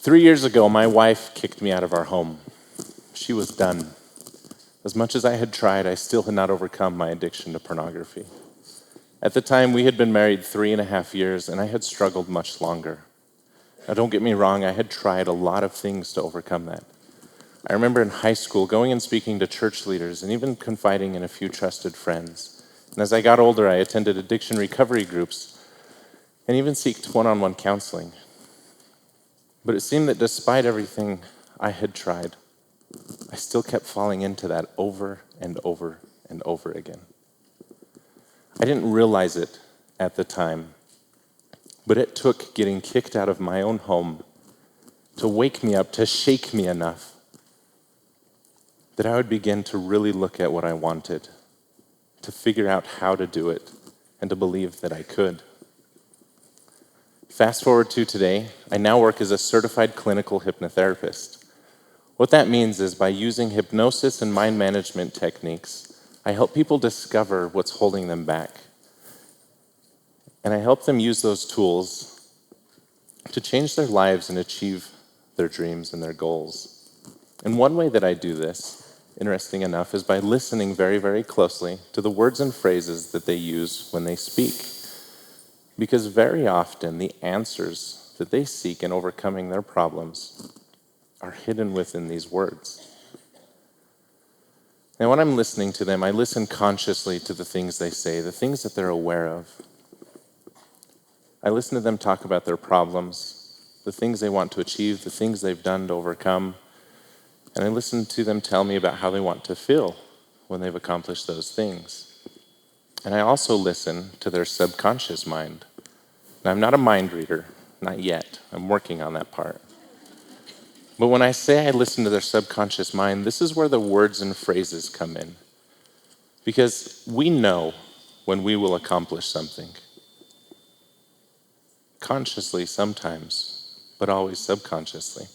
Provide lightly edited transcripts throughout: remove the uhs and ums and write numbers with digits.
3 years ago, my wife kicked me out of our home. She was done. As much as I had tried, I still had not overcome my addiction to pornography. At the time, we had been married 3.5 years, and I had struggled much longer. Now, don't get me wrong, I had tried a lot of things to overcome that. I remember in high school going and speaking to church leaders and even confiding in a few trusted friends. And as I got older, I attended addiction recovery groups and even sought one-on-one counseling. But it seemed that despite everything I had tried, I still kept falling into that over and over and over again. I didn't realize it at the time, but it took getting kicked out of my own home to wake me up, to shake me enough that I would begin to really look at what I wanted, to figure out how to do it, and to believe that I could. Fast forward to today, I now work as a certified clinical hypnotherapist. What that means is by using hypnosis and mind management techniques, I help people discover what's holding them back. And I help them use those tools to change their lives and achieve their dreams and their goals. And one way that I do this, interesting enough, is by listening very, very closely to the words and phrases that they use when they speak. Because very often the answers that they seek in overcoming their problems are hidden within these words. Now, when I'm listening to them, I listen consciously to the things they say, the things that they're aware of. I listen to them talk about their problems, the things they want to achieve, the things they've done to overcome, and I listen to them tell me about how they want to feel when they've accomplished those things. And I also listen to their subconscious mind. Now, I'm not a mind reader, not yet. I'm working on that part. But when I say I listen to their subconscious mind, this is where the words and phrases come in. Because we know when we will accomplish something. Consciously sometimes, but always subconsciously.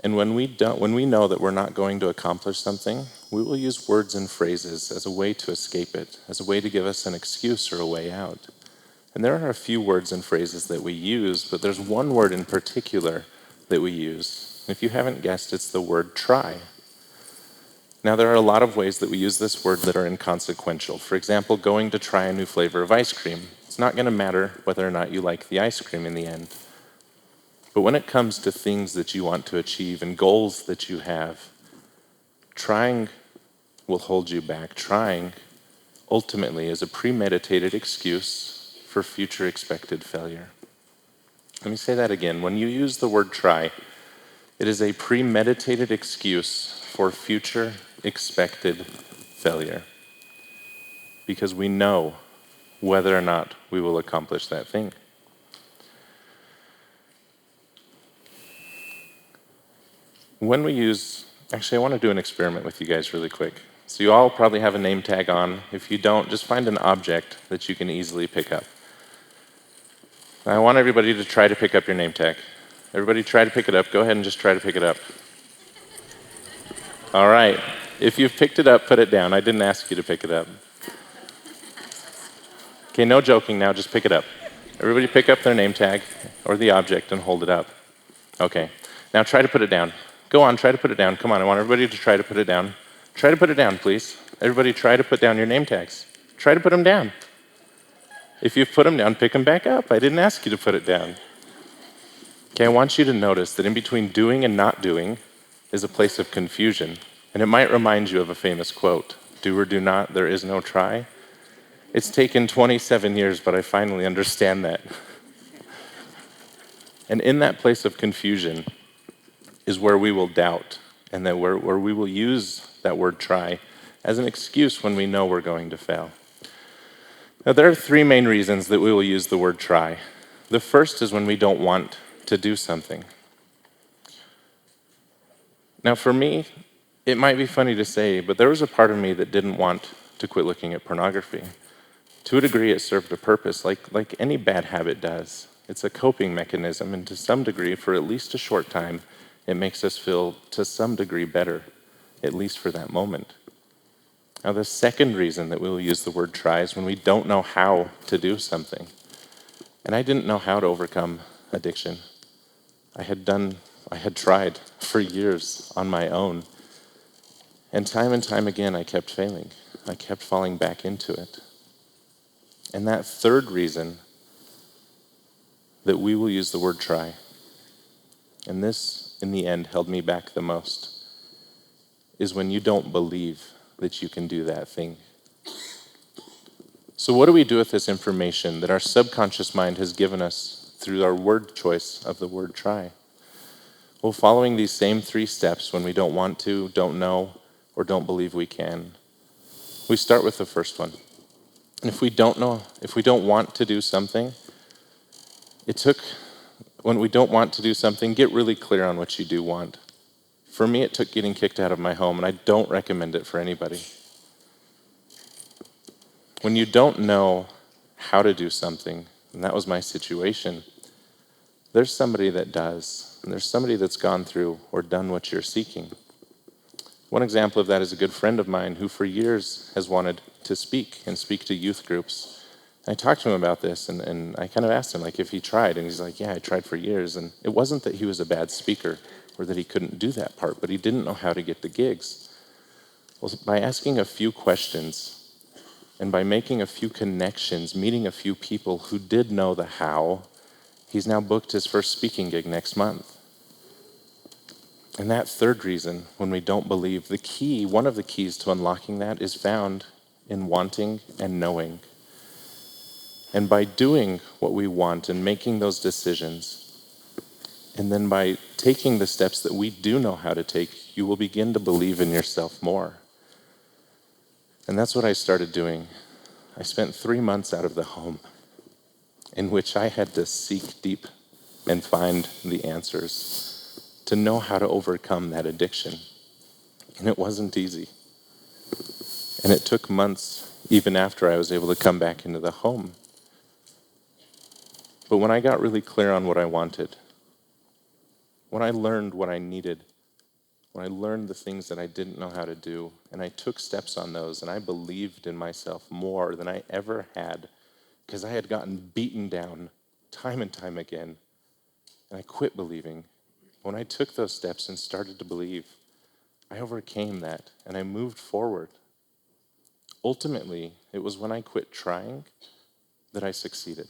And when we know that we're not going to accomplish something, we will use words and phrases as a way to escape it, as a way to give us an excuse or a way out. And there are a few words and phrases that we use, but there's one word in particular that we use. If you haven't guessed, it's the word try. Now, there are a lot of ways that we use this word that are inconsequential. For example, going to try a new flavor of ice cream. It's not going to matter whether or not you like the ice cream in the end. But when it comes to things that you want to achieve and goals that you have, trying will hold you back. Trying, ultimately, is a premeditated excuse for future expected failure. Let me say that again. When you use the word try, it is a premeditated excuse for future expected failure. Because we know whether or not we will accomplish that thing. When we use, actually I want to do an experiment with you guys really quick. So you all probably have a name tag on. If you don't, just find an object that you can easily pick up. I want everybody to try to pick up your name tag. Everybody try to pick it up. Go ahead and just try to pick it up. All right. If you've picked it up, put it down. I didn't ask you to pick it up. Okay, no joking now. Just pick it up. Everybody pick up their name tag or the object and hold it up. Okay. Now try to put it down. Go on, try to put it down. Come on, I want everybody to try to put it down. Try to put it down, please. Everybody try to put down your name tags. Try to put them down. If you've put them down, pick them back up. I didn't ask you to put it down. Okay, I want you to notice that in between doing and not doing is a place of confusion. And it might remind you of a famous quote, do or do not, there is no try. It's taken 27 years, but I finally understand that. And in that place of confusion is where we will doubt, and that where we will use that word try as an excuse when we know we're going to fail. Now, there are three main reasons that we will use the word try. The first is when we don't want to do something. Now, for me, it might be funny to say, but there was a part of me that didn't want to quit looking at pornography. To a degree, it served a purpose, like any bad habit does. It's a coping mechanism, and to some degree, for at least a short time, it makes us feel to some degree better, at least for that moment. Now, the second reason that we will use the word try is when we don't know how to do something. And I didn't know how to overcome addiction. I had tried for years on my own. And time again, I kept failing. I kept falling back into it. And that third reason that we will use the word try, and this, in the end, held me back the most, is when you don't believe that you can do that thing. So what do we do with this information that our subconscious mind has given us through our word choice of the word try? Well, following these same 3 steps when we don't want to, don't know, or don't believe we can, we start with the first one. And if we don't want to do something, when we don't want to do something, get really clear on what you do want. For me, it took getting kicked out of my home, and I don't recommend it for anybody. When you don't know how to do something, and that was my situation, there's somebody that does, and there's somebody that's gone through or done what you're seeking. One example of that is a good friend of mine who for years has wanted to speak to youth groups. I talked to him about this, and I kind of asked him if he tried, and he's like, yeah, I tried for years. And it wasn't that he was a bad speaker or that he couldn't do that part, but he didn't know how to get the gigs. Well, by asking a few questions and by making a few connections, meeting a few people who did know the how, he's now booked his first speaking gig next month. And that third reason, when we don't believe, one of the keys to unlocking that is found in wanting and knowing. And by doing what we want and making those decisions, and then by taking the steps that we do know how to take, you will begin to believe in yourself more. And that's what I started doing. I spent 3 months out of the home in which I had to seek deep and find the answers to know how to overcome that addiction. And it wasn't easy. And it took months, even after I was able to come back into the home. But when I got really clear on what I wanted, when I learned what I needed, when I learned the things that I didn't know how to do, and I took steps on those, and I believed in myself more than I ever had, because I had gotten beaten down time and time again, and I quit believing. When I took those steps and started to believe, I overcame that, and I moved forward. Ultimately, it was when I quit trying that I succeeded.